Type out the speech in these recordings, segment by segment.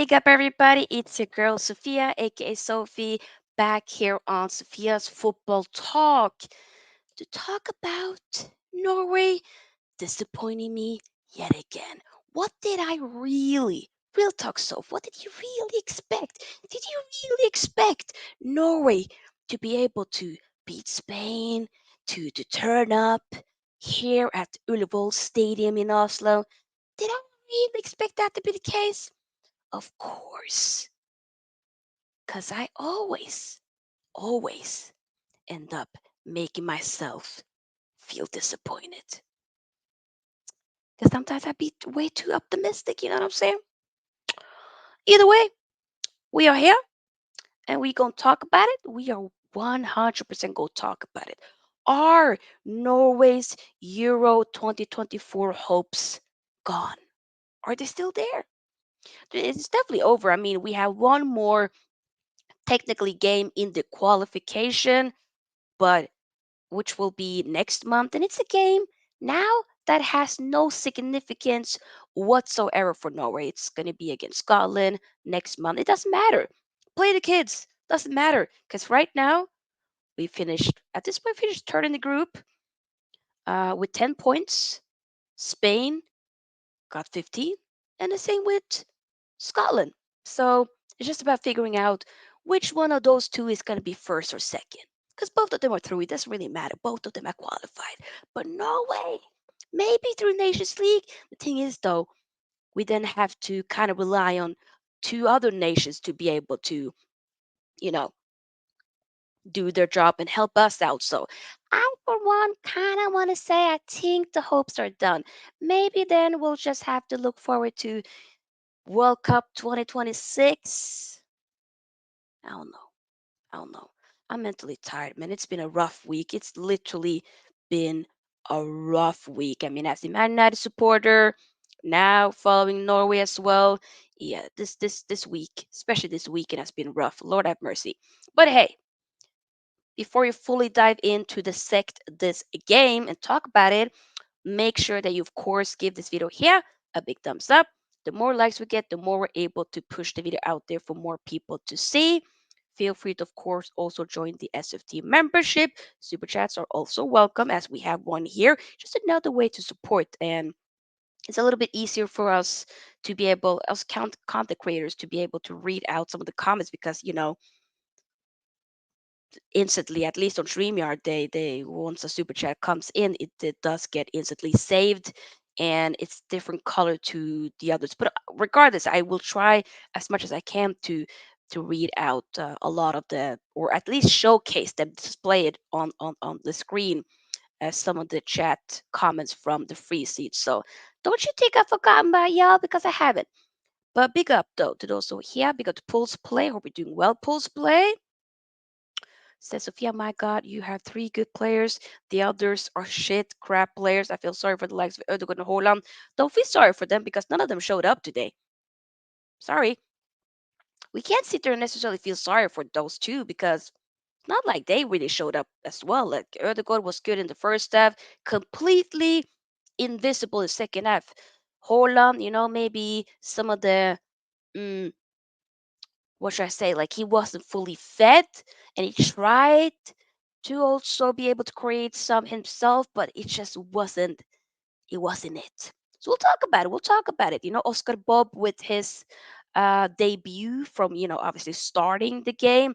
Big up, everybody. It's your girl, Sofia, aka Sophie, back here on Sophia's Football Talk to talk about Norway disappointing me yet again. What did I real talk, Soph, what did you really expect? Did you really expect Norway to be able to beat Spain, to turn up here at Ullevål Stadium in Oslo? Did I really expect that to be the case? Of course, because I always end up making myself feel disappointed. Because sometimes I be way too optimistic, you know what I'm saying? Either way, we are here and we gonna talk about it. We are 100% gonna talk about it. Are Norway's Euro 2024 hopes gone? Are they still there? It's definitely over. I mean, we have one more technically game in the qualification, but which will be next month. And it's a game now that has no significance whatsoever for Norway. It's going to be against Scotland next month. It doesn't matter. Play the kids. Doesn't matter. Because right now, we finished, at this point, finished third in the group with 10 points. Spain got 15. And the same with Scotland. So it's just about figuring out which one of those two is going to be first or second. Because both of them are through. It doesn't really matter. Both of them are qualified. But Norway, maybe through Nations League. The thing is, though, we then have to kind of rely on two other nations to be able to, you know, do their job and help us out. So I, for one, kind of want to say I think the hopes are done. Maybe then we'll just have to look forward to World Cup 2026. I don't know. I don't know. I'm mentally tired, man. It's been a rough week. It's literally been a rough week. I mean, as a Man United supporter, now following Norway as well. Yeah, this week, especially this weekend, has been rough. Lord have mercy. But hey, before you fully dive into dissect this game and talk about it, make sure that you, of course, give this video here a big thumbs up. The more likes we get, the more we're able to push the video out there for more people to see. Feel free to, of course, also join the SFT membership. Super chats are also welcome, as we have one here. Just another way to support, and it's a little bit easier for us to be able, us content creators, to be able to read out some of the comments because instantly, at least on StreamYard, they once a super chat comes in, it does get instantly saved, and it's different color to the others. But regardless, I will try as much as I can to read out a lot of the, or at least showcase them, display it on the screen as some of the chat comments from the free seats. So don't you think I've forgotten about y'all, because I haven't. But big up though to those who are here. Big up to Pulse Play. Hope you're doing well, Pulse Play. Says Sophia, my God, you have three good players. The others are shit, crap players. I feel sorry for the likes of Odegaard and Haaland. Don't feel sorry for them because none of them showed up today. Sorry. We can't sit there and necessarily feel sorry for those two because it's not like they really showed up as well. Like Odegaard was good in the first half, completely invisible in the second half. Haaland, maybe some of the mm, what should I say? Like he wasn't fully fed, and he tried to also be able to create some himself, but it just wasn't. It wasn't it. So we'll talk about it. We'll talk about it. Oscar Bob with his debut from obviously starting the game.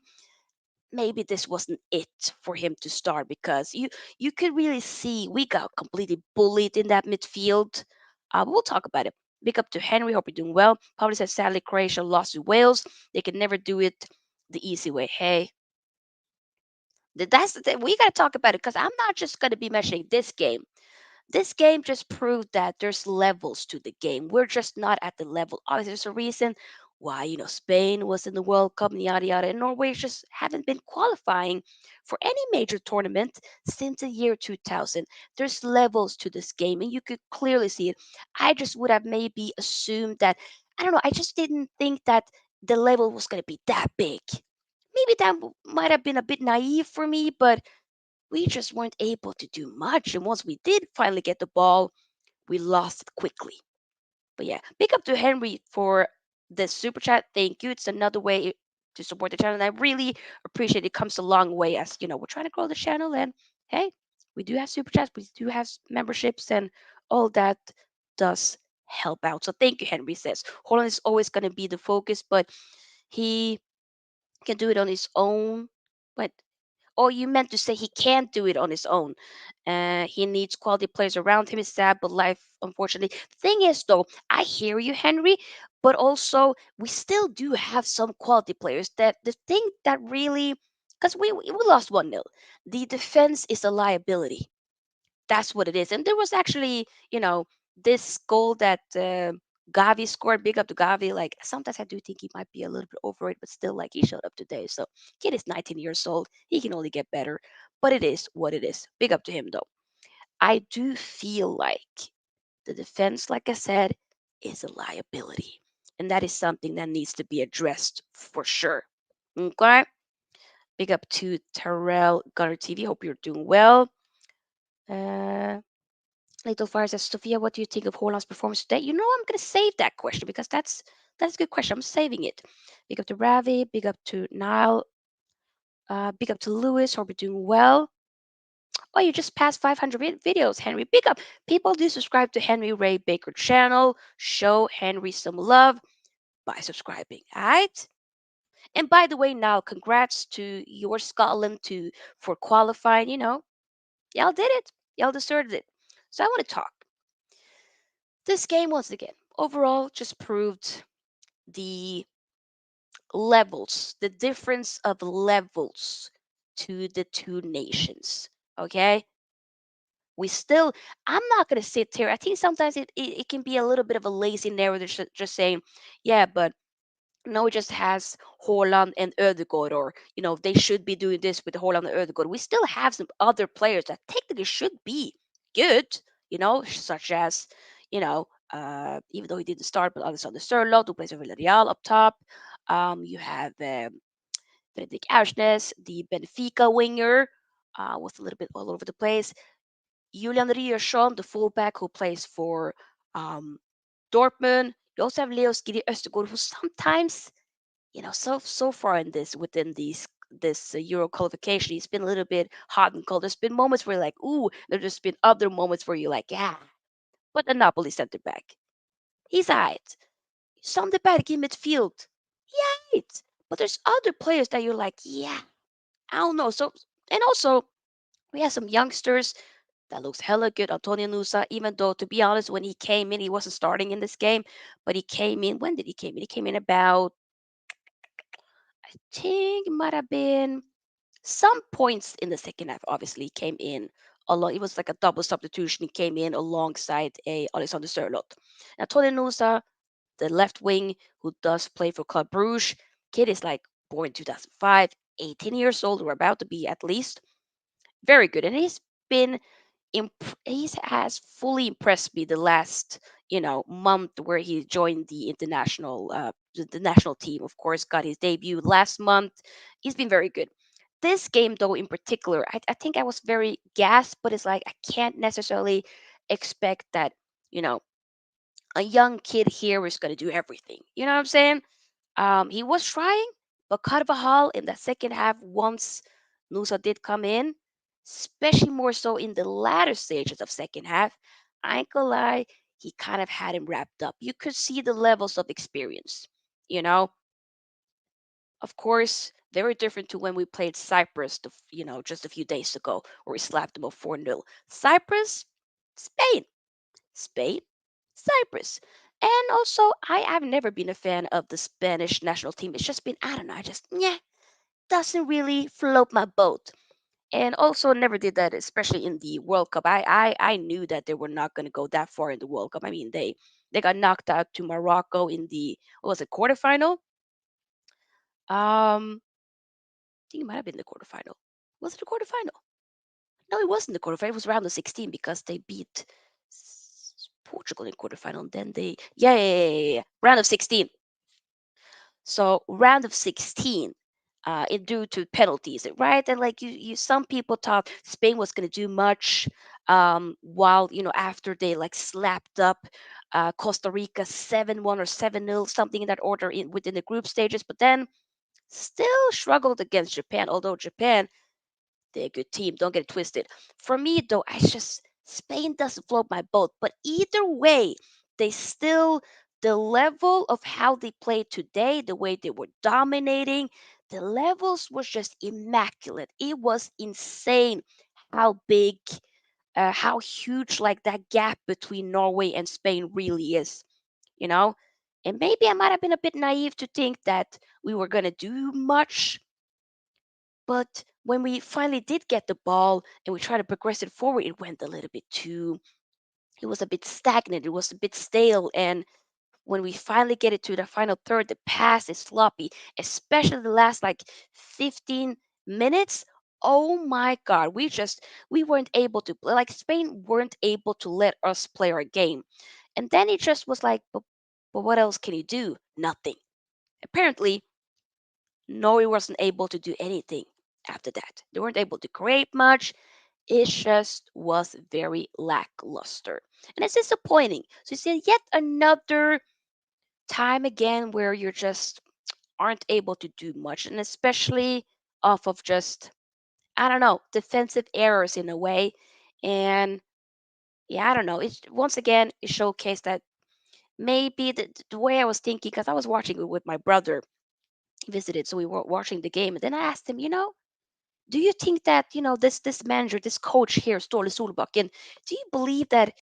Maybe this wasn't it for him to start because you could really see we got completely bullied in that midfield. But we'll talk about it. Big up to Henry. Hope you're doing well. Probably said sadly Croatia lost to Wales. They can never do it the easy way. Hey, that's the thing. We got to talk about it because I'm not just going to be mentioning this game. This game just proved that there's levels to the game. We're just not at the level. Obviously, there's a reason why, Spain was in the World Cup and yada yada, and Norway just haven't been qualifying for any major tournament since the year 2000. There's levels to this game, and you could clearly see it. I just would have maybe assumed that, I don't know, I just didn't think that the level was going to be that big. Maybe that might have been a bit naive for me, but we just weren't able to do much. And once we did finally get the ball, we lost it quickly. But yeah, big up to Henry for this super chat. Thank you. It's another way to support the channel. And I really appreciate it. It comes a long way as we're trying to grow the channel. And hey, we do have super chats, we do have memberships, and all that does help out. So thank you, Henry says. Holland is always going to be the focus, but he can do it on his own. But oh, you meant to say he can't do it on his own. He needs quality players around him. It's sad, but life, unfortunately. The thing is, though, I hear you, Henry, but also we still do have some quality players. That the thing that really, because we lost 1-0. The defense is a liability. That's what it is. And there was actually, this goal that Gavi scored. Big up to Gavi. Like sometimes I do think he might be a little bit over it, but still, like he showed up today. So kid is 19 years old. He can only get better. But it is what it is. Big up to him though. I do feel like the defense, like I said, is a liability. And that is something that needs to be addressed for sure. Okay. Big up to Terrell Gunner TV. Hope you're doing well. Uh, Little Fire says, Sophia, what do you think of Haaland's performance today? I'm going to save that question because that's a good question. I'm saving it. Big up to Ravi. Big up to Niall. Big up to Lewis. Hope you're doing well. Oh, you just passed 500 videos, Henry. Big up. People do subscribe to Henry Ray Baker channel. Show Henry some love by subscribing. All right. And by the way, now congrats to your Scotland for qualifying. Y'all did it. Y'all deserved it. So I want to talk. This game, once again, overall just proved the the difference of levels to the two nations. Okay? We still, I'm not going to sit here. I think sometimes it can be a little bit of a lazy narrative just saying, yeah, but no, it just has Haaland and Odegaard, or they should be doing this with Haaland and Odegaard. We still have some other players that technically should be good, such as even though he didn't start, but Alexander Sørloth, who plays for Villarreal up top. You have Fredrik Aursnes, the Benfica winger, was a little bit all over the place. Julian Ryerson, the fullback who plays for um, Dortmund. You also have Leo Skiri Östergaard, who sometimes so far in this Euro qualification, he's been a little bit hot and cold. There's been moments where you're like, ooh, there's just been other moments where you're like, yeah. But the Napoli center back, he's alright. Center back in midfield, yeah, right. But there's other players that you're like, yeah, I don't know. So and also we have some youngsters that looks hella good. Antonio Nusa, even though to be honest, when he came in, he wasn't starting in this game, but he came in. When did he came in? He came in about, I think it might have been some points in the second half. Obviously, came in along. It was like a double substitution. He came in alongside a Alexander Sørloth. Now, Tony Nusa, the left wing who does play for Club Bruges, kid is like born in 2005, 18 years old, or about to be at least. Very good, and he's been he has fully impressed me the last month where he joined the international the national team. Of course, got his debut last month. He's been very good. This game though in particular, I think I was very gassed, but it's like I can't necessarily expect that you know a young kid here is going to do everything. You know what I'm saying? He was trying, but Carvajal in the second half, once Nusa did come in, especially more so in the latter stages of second half, I ain't gonna lie, he kind of had him wrapped up. You could see the levels of experience. You know, of course, very different to when we played Cyprus, just a few days ago, where we slapped them a 4-0. Cyprus, Spain. Spain, Cyprus. And also, I've never been a fan of the Spanish national team. It's just been, I don't know, I just, yeah, doesn't really float my boat. And also, never did that, especially in the World Cup. I knew that they were not going to go that far in the World Cup. I mean, they got knocked out to Morocco in the, what was it, quarterfinal? I think it might have been the quarterfinal. Was it the quarterfinal? No, it wasn't the quarterfinal. It was round of 16 because they beat Portugal in quarterfinal. And then yeah, round of 16. So round of 16, it due to penalties, right? And like some people thought Spain was going to do much, while after they like slapped up Costa Rica 7-1 or 7-0, something in that order within the group stages, but then still struggled against Japan. Although Japan, they're a good team, don't get it twisted. For me though, I just Spain doesn't float my boat. But either way, they still, the level of how they played today, the way they were dominating, the levels was just immaculate. It was insane how big, how huge like that gap between Norway and Spain really is, you know? And maybe I might have been a bit naive to think that we were going to do much, but when we finally did get the ball and we tried to progress it forward, it went a little bit too, it was a bit stagnant, it was a bit stale. And when we finally get it to the final third, the pass is sloppy, especially the last like 15 minutes. Oh my God, we weren't able to play, like Spain weren't able to let us play our game. And then it just was like, but what else can you do? Nothing. Apparently, Norway wasn't able to do anything after that. They weren't able to create much. It just was very lackluster. And it's disappointing. So you see yet another time again where you just aren't able to do much. And especially off of just, I don't know, defensive errors in a way. And yeah, I don't know. It's once again, it showcased that maybe the way I was thinking, because I was watching it with my brother, he visited, so we were watching the game. And then I asked him, do you think that this manager, this coach here, Ståle Solbakken, do you believe that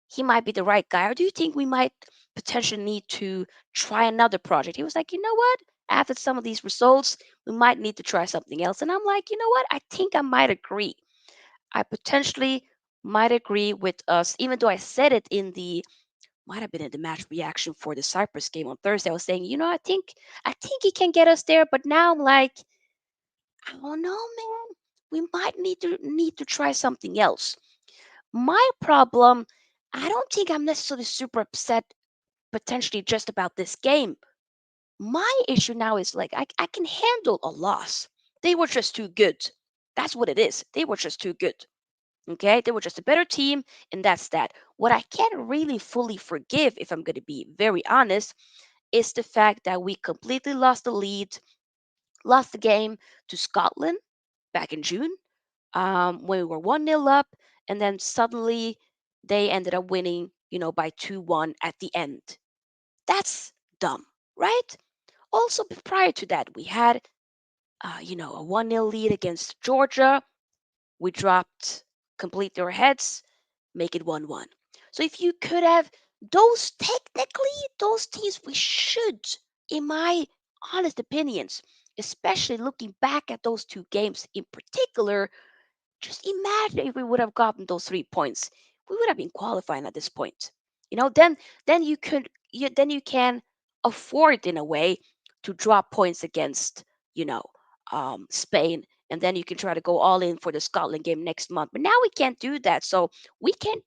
he might be the right guy, or do you think we might potentially need to try another project? He was like, you know what? After some of these results, we might need to try something else. And I'm like, you know what? I think I might agree. I potentially might agree with us, even though I said it in the might have been in the match reaction for the Cyprus game on Thursday. I was saying, I think he can get us there, but now I'm like, I don't know, man. We might need to try something else. My problem, I don't think I'm necessarily super upset potentially just about this game. My issue now is like I can handle a loss. They were just too good. That's what it is. They were just too good. Okay? They were just a better team, and that's that. What I can't really fully forgive, if I'm going to be very honest, is the fact that we completely lost the lead, lost the game to Scotland back in June, when we were 1-0 up, and then suddenly they ended up winning, by 2-1 at the end. That's dumb, right? Also, prior to that, we had, a 1-0 lead against Georgia. We dropped completely our heads, make it 1-1. So if you could have, those teams we should, in my honest opinions, especially looking back at those two games in particular, just imagine if we would have gotten those 3 points. We would have been qualifying at this point. Then then you can afford in a way to drop points against, you know, Spain, and then you can try to go all in for the Scotland game next month. But now we can't do that. So we can't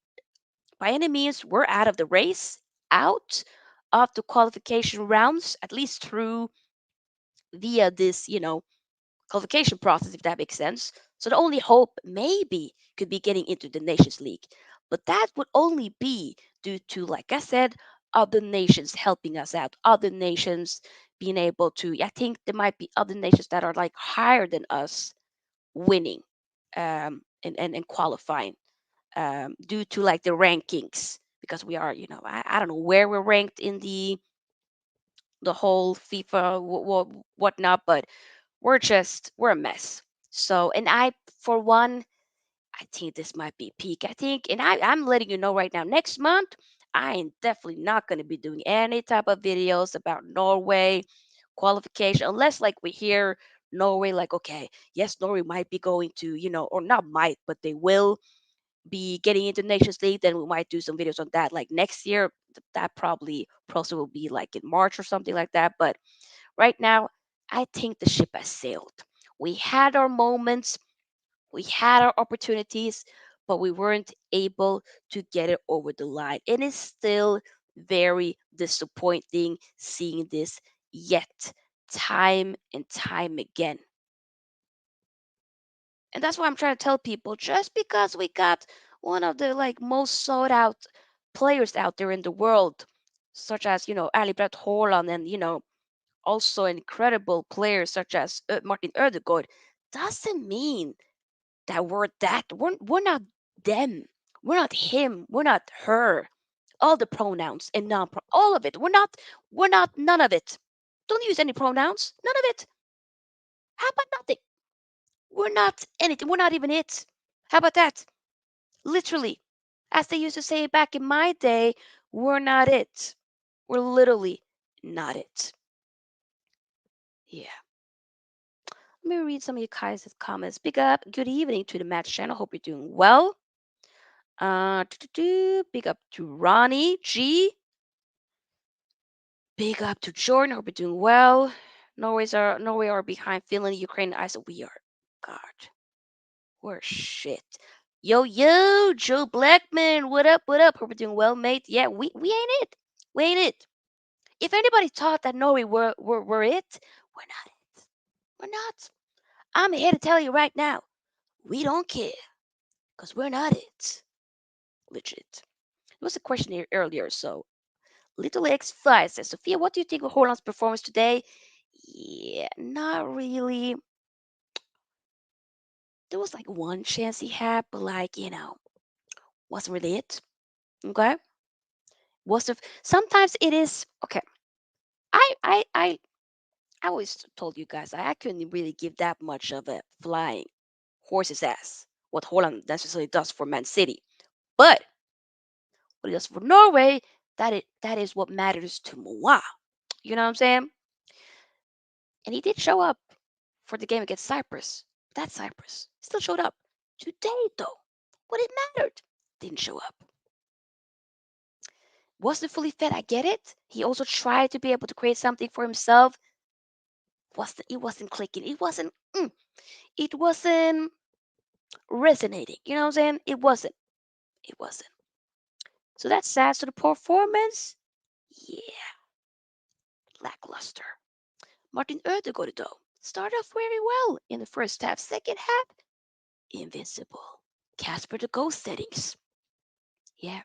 by any means, we're out of the race, out of the qualification rounds, at least through via this, qualification process, if that makes sense. So the only hope maybe could be getting into the Nations League. But that would only be due to, like I said, other nations helping us out, other nations being able to, I think there might be other nations that are like higher than us winning, and qualifying, due to like the rankings, because we are, I don't know where we're ranked in the whole FIFA whatnot, but we're a mess. So, and I, for one, I think this might be peak. I think, and I'm letting you know right now, next month, I am definitely not going to be doing any type of videos about Norway qualification, unless like we hear Norway, like, okay, yes, Norway might be going to, or not might, but they will be getting into Nations League. Then we might do some videos on that like next year. That probably process will be like in March or something like that. But right now, I think the ship has sailed. We had our moments, we had our opportunities, but we weren't able to get it over the line. It is still very disappointing seeing this yet time and time again. And that's why I'm trying to tell people, just because we got one of the like most sought out players out there in the world, such as, Ali Brett Haaland, and, also incredible players such as Martin Odegaard, doesn't mean that we're not them. We're not him. We're not her. All the pronouns and all of it. We're not none of it. Don't use any pronouns. None of it. How about nothing? We're not anything. We're not even it. How about that? Literally. As they used to say back in my day, we're not it. We're literally not it. Yeah. Let me read some of you guys' comments. Big up. Good evening to the Match channel. Hope you're doing well. Big up to Ronnie G. Big up to Jordan. Hope you're doing well. Norway are behind Finland, Ukraine, and Iceland. We are. God, we're shit. Yo, Joe Blackman. What up? What up? Hope you're doing well, mate. Yeah, we ain't it. We ain't it. If anybody thought that Norway were it, we're not it. We're not. I'm here to tell you right now, we don't care, because we're not it. Legit. There was a question here earlier, so Little X5 says, Sophia, what do you think of Haaland's performance today? Yeah, not really. There was like one chance he had, but like, wasn't really it. Okay? Sometimes it is okay. I I I I always told you guys I couldn't really give that much of a flying horse's ass what Holland necessarily does for Man City. But what he does for Norway, that is what matters to moi. You know what I'm saying? And he did show up for the game against Cyprus. That Cyprus still showed up. Today, though, what it mattered didn't show up. Wasn't fully fit, I get it. He also tried to be able to create something for himself. It wasn't clicking. It wasn't resonating. You know what I'm saying? It wasn't. It wasn't. So that's sad. So the performance, yeah, lackluster. Martin Odegaard, though, started off very well in the first half. Second half, invincible. Casper the Ghost settings. Yeah.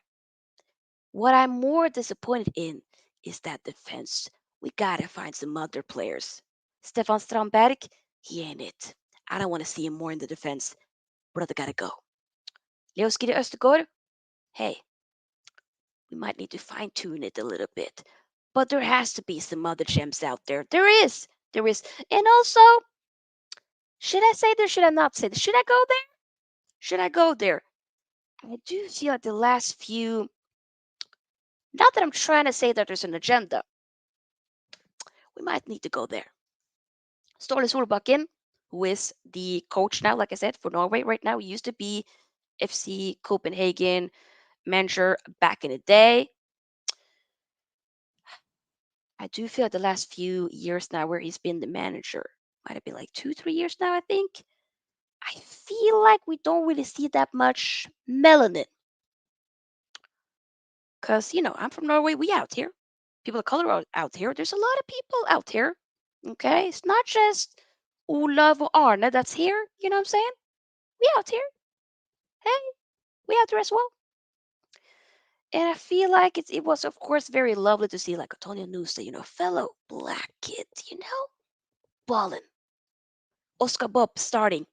What I'm more disappointed in is that defense. We gotta find some other players. Stefan Strandberg, he ain't it. I don't want to see him more in the defense. Brother gotta go. Leoskiri Östergaard, hey, we might need to fine tune it a little bit. But there has to be some other gems out there. There is. There is. And also, should I say this? Should I not say this? Should I go there? Should I go there? I do feel like the last few, not that I'm trying to say that there's an agenda, we might need to go there. Ståle Solbakken, who is the coach now, like I said, for Norway right now, he used to be FC Copenhagen manager back in the day. I do feel like the last few years now where he's been the manager, might have been like 2, 3 years now, I think. I feel like we don't really see that much melanin. Because, I'm from Norway, we out here. People of color are out here. There's a lot of people out here. Okay? It's not just Olav or Arne that's here. You know what I'm saying? We out here. Hey, we out there as well. And I feel like it was, of course, very lovely to see like Antonio Nusa, fellow black kid, balling. Oscar Bob starting.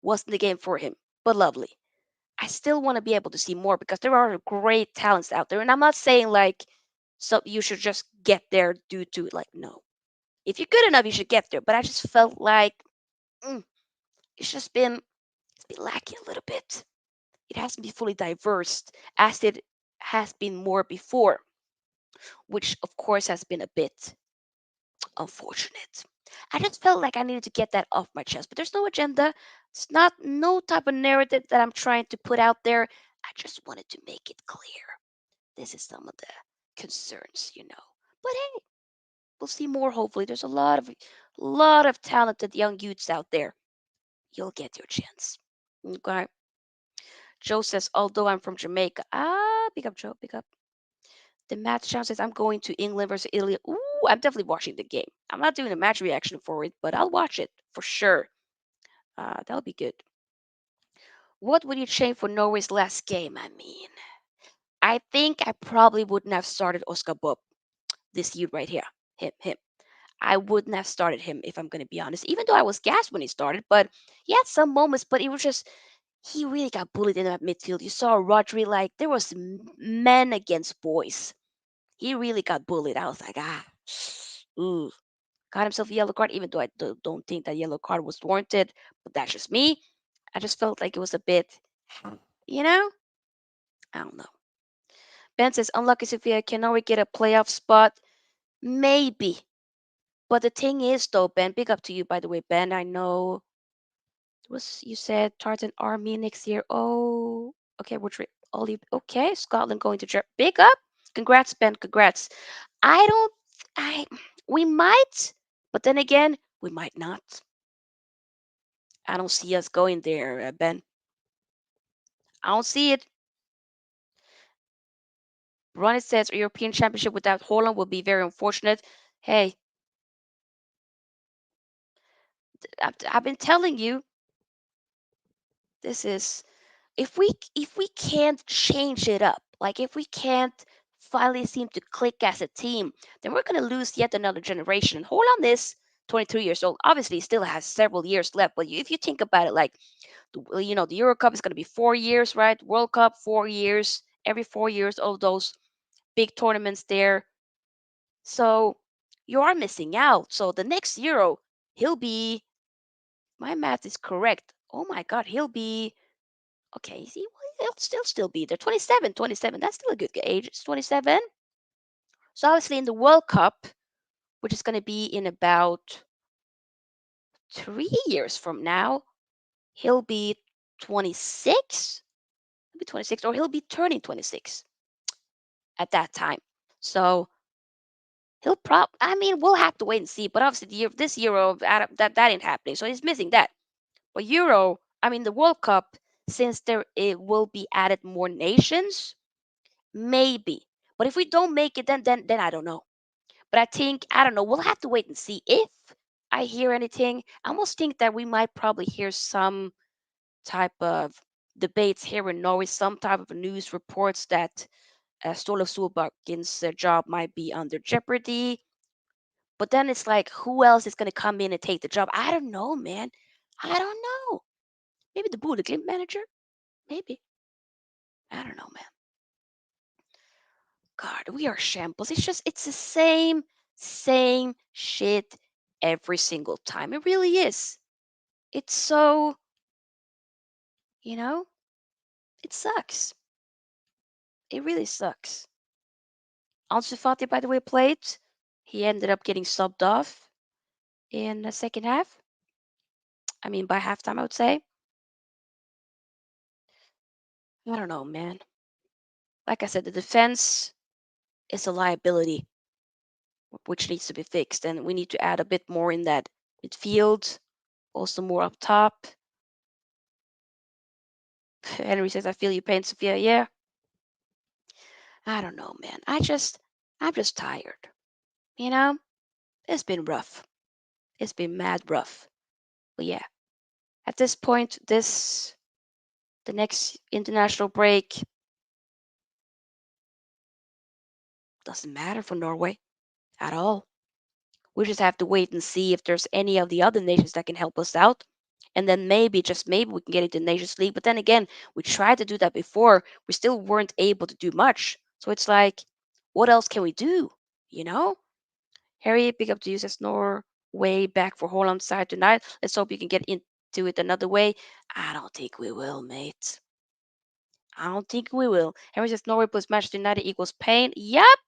Wasn't the game for him, but lovely. I still want to be able to see more because there are great talents out there. And I'm not saying like, so you should just get there due to like, no. If you're good enough, you should get there. But I just felt like it's been lacking a little bit. It hasn't been fully diverse as it has been more before, which of course has been a bit unfortunate. I just felt like I needed to get that off my chest. But there's no agenda. It's not no type of narrative that I'm trying to put out there. I just wanted to make it clear. This is some of the concerns. But hey, we'll see more hopefully. There's a lot of talented young youths out there. You'll get your chance. Okay. Joe says, although I'm from Jamaica. Pick up Joe, pick up. The match channel says I'm going to England versus Italy. Ooh, I'm definitely watching the game. I'm not doing a match reaction for it, but I'll watch it for sure. That'll be good. What would you change for Norway's last game? I mean, I think I probably wouldn't have started Oscar Bob this year right here. Him. I wouldn't have started him if I'm going to be honest. Even though I was gassed when he started, but he had some moments, but it was just he really got bullied in that midfield. You saw Rodri like there was men against boys. He really got bullied. I was like, ooh, got himself a yellow card. Even though I don't think that yellow card was warranted, but that's just me. I just felt like it was a bit, you know, I don't know. Ben says, unlucky Sofia, can we get a playoff spot? Maybe. But the thing is, though, Ben, big up to you, by the way, Ben. I know was you said Tartan Army next year. Oh, okay, which Ollie. Okay, Scotland going to Germany. Big up. Congrats, Ben. Congrats. I don't. I. We might, but then again, we might not. I don't see us going there, Ben. I don't see it. Ronnie says a European Championship without Haaland would be very unfortunate. Hey, I've been telling you, this is if we can't change it up, like if we can't finally seem to click as a team, then we're gonna lose yet another generation. And Holland is 23 years old. Obviously, he still has several years left. But if you think about it, like the Euro Cup is gonna be 4 years, right? World Cup 4 years. Every 4 years, all those big tournaments there. So you are missing out. So the next Euro, he'll be. My math is correct. Oh my God, he'll be. Okay, see, well, he'll still be there. 27, 27. That's still a good age. It's 27. So obviously in the World Cup, which is going to be in about 3 years from now, he'll be 26. He'll be 26, or he'll be turning 26 at that time. So he'll I mean, we'll have to wait and see. But obviously, this Euro, that ain't happening. So he's missing that. But Euro, I mean, the World Cup, since there it will be added more nations, maybe. But if we don't make it, then I don't know. But I think I don't know. We'll have to wait and see if I hear anything. I almost think that we might probably hear some type of debates here in Norway, some type of news reports that Ståle Solbakkens job might be under jeopardy. But then it's like, who else is going to come in and take the job? I don't know, man. I don't know. Maybe the Bodø manager. Maybe. I don't know, man. God, we are shambles. It's the same shit every single time. It really is. It's so, you know, it sucks. It really sucks. Ansu Fati, by the way, played. He ended up getting subbed off in the second half. I mean, by halftime, I would say. I don't know, man. Like I said, the defense is a liability, which needs to be fixed. And we need to add a bit more in that midfield, also more up top. Henry says, I feel your pain, Sophia. Yeah. I don't know, man. I'm just tired. You know, it's been rough. It's been mad rough. But yeah, at this point, the next international break doesn't matter for Norway at all. We just have to wait and see if there's any of the other nations that can help us out. And then maybe, just maybe, we can get into Nations League. But then again, we tried to do that before. We still weren't able to do much. So it's like, what else can we do? You know? Harry, big up to you, says Norway back for Haaland side tonight. Let's hope you can get into it another way. I don't think we will, mate. I don't think we will. Harry says Norway plus Manchester United equals pain. Yep,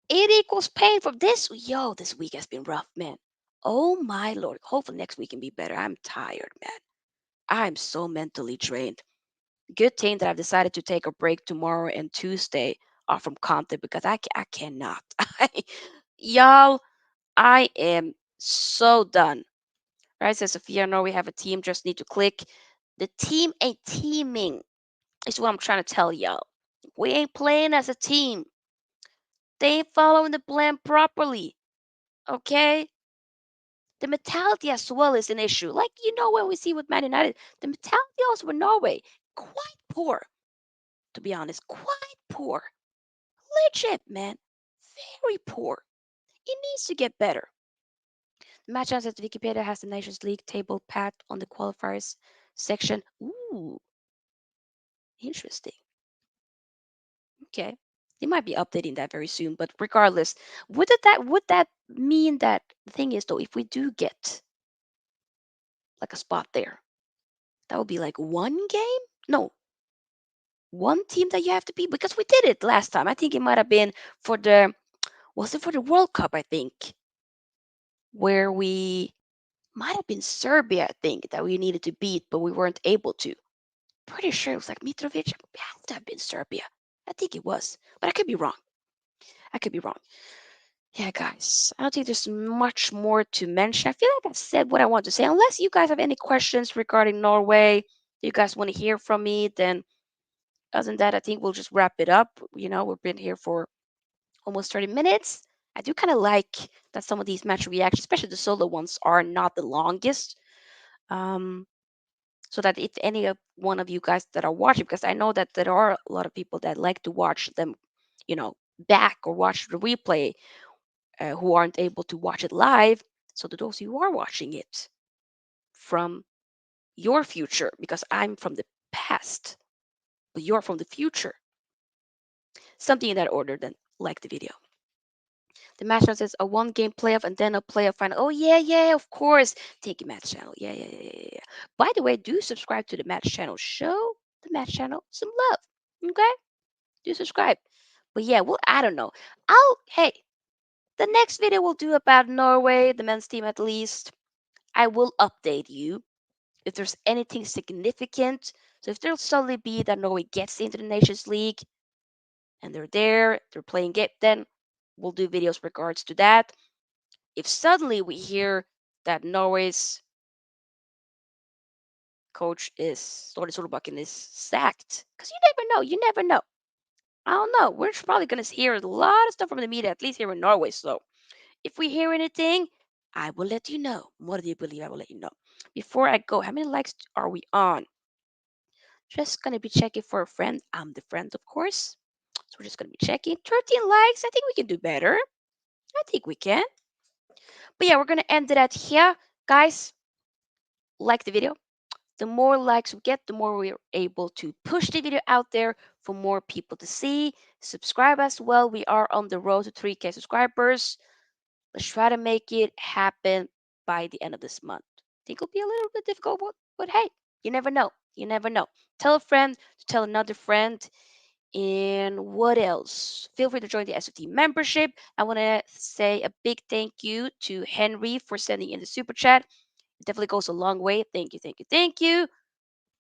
it equals pain from this. Yo, this week has been rough, man. Oh my lord. Hopefully next week can be better. I'm tired, man. I'm so mentally drained. Good thing that I've decided to take a break tomorrow and Tuesday off from content because I cannot. Y'all, I am so done. Right? Says Sophia, no, we have a team, just need to click. The team ain't teaming, is what I'm trying to tell y'all. We ain't playing as a team. They ain't following the plan properly. Okay? The mentality as well is an issue. Like, when we see with Man United, the mentality also with Norway, quite poor, to be honest. Quite poor. Legit, man. Very poor. It needs to get better. The match at Wikipedia has the Nations League table pat on the qualifiers section. Ooh, interesting. Okay. They might be updating that very soon, but regardless, would that mean that the thing is though, if we do get like a spot there, that would be like one game? No, one team that you have to beat because we did it last time. I think it might have been for the was it for the World Cup, I think, where we might have been Serbia, I think, that we needed to beat, but we weren't able to. Pretty sure it was like Mitrovic. It had to have been Serbia. I think it was, but I could be wrong. I could be wrong. Yeah, guys, I don't think there's much more to mention. I feel like I said what I want to say. Unless you guys have any questions regarding Norway, you guys want to hear from me, then other than that, I think we'll just wrap it up. We've been here for almost 30 minutes. I do kind of like that some of these match reactions, especially the solo ones, are not the longest. Um, so that if any of one of you guys that are watching, because I know that there are a lot of people that like to watch them, you know, back or watch the replay who aren't able to watch it live. So to those who are watching it from your future, because I'm from the past, but you're from the future, something in that order, then like the video. The match channel says a one game playoff and then a playoff final. Oh yeah, yeah, of course. Thank you, match channel. Yeah, yeah, yeah, yeah, yeah. By the way, do subscribe to the match channel. Show the match channel some love. Okay? Do subscribe. But yeah, well, I don't know. Hey, the next video we'll do about Norway, the men's team at least. I will update you if there's anything significant. So if there'll suddenly be that Norway gets into the Nations League and they're playing it, then we'll do videos regards to that. If suddenly we hear that Norway's coach is Snorri Solbakken is sacked, because you never know, I don't know. We're probably gonna hear a lot of stuff from the media, at least here in Norway. So if we hear anything, I will let you know. What do you believe? I will let you know. Before I go, how many likes are we on? Just gonna be checking for a friend. I'm the friend, of course. So we're just gonna be checking. 13 likes. I think we can do better. I think we can. But yeah, we're gonna end it at here. Guys, like the video. The more likes we get, the more we're able to push the video out there for more people to see. Subscribe as well. We are on the road to 3K subscribers. Let's try to make it happen by the end of this month. I think it'll be a little bit difficult, but hey, you never know. You never know. Tell a friend to tell another friend. And what else? Feel free to join the SOT membership. I want to say a big thank you to Henry for sending in the super chat. It definitely goes a long way. Thank you, thank you, thank you.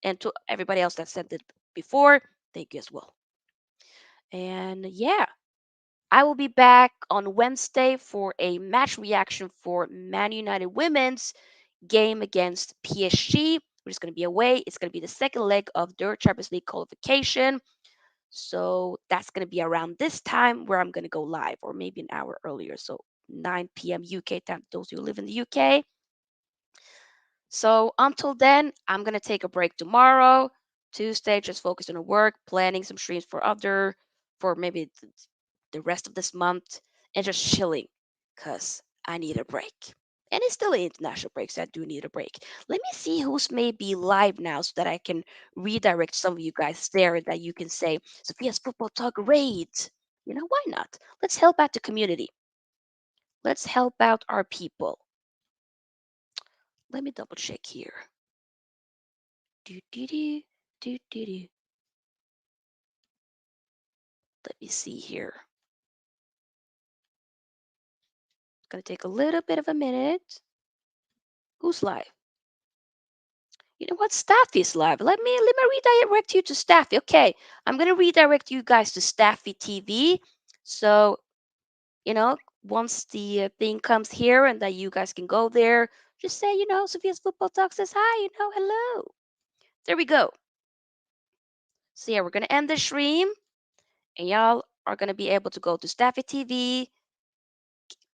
And to everybody else that sent it before, thank you as well. And yeah, I will be back on Wednesday for a match reaction for Man United women's game against PSG. We're just going to be away. It's going to be the second leg of their Champions League qualification. So that's going to be around this time where I'm going to go live, or maybe an hour earlier. So 9 p.m. UK time, those who live in the UK. So until then, I'm going to take a break tomorrow. Tuesday, just focus on the work, planning some streams for maybe the rest of this month, and just chilling because I need a break. And it's still an international break, so I do need a break. Let me see who's maybe live now so that I can redirect some of you guys there that you can say, Sophia's Football Talk Raid. Why not? Let's help out the community. Let's help out our people. Let me double check here. Do, do, do, do, do, do. Let me see here. It's gonna take a little bit of a minute. Who's live? You know what? Staffy's live. Let me redirect you to Staffy. Okay, I'm gonna redirect you guys to Staffy TV. So once the thing comes here and that you guys can go there, just say Sophia's Football Talk says hi. Hello. There we go. So yeah, we're gonna end the stream. And y'all are going to be able to go to Staffy TV,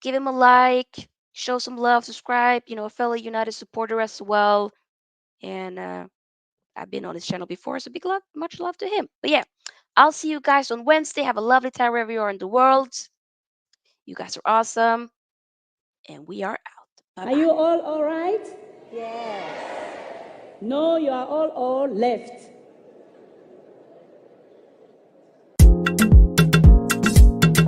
give him a like, show some love, subscribe, a fellow United supporter as well. And I've been on his channel before, so big love, much love to him. But yeah, I'll see you guys on Wednesday. Have a lovely time wherever you are in the world. You guys are awesome. And we are out. Bye-bye. Are you all right? Yes. No, you are all left.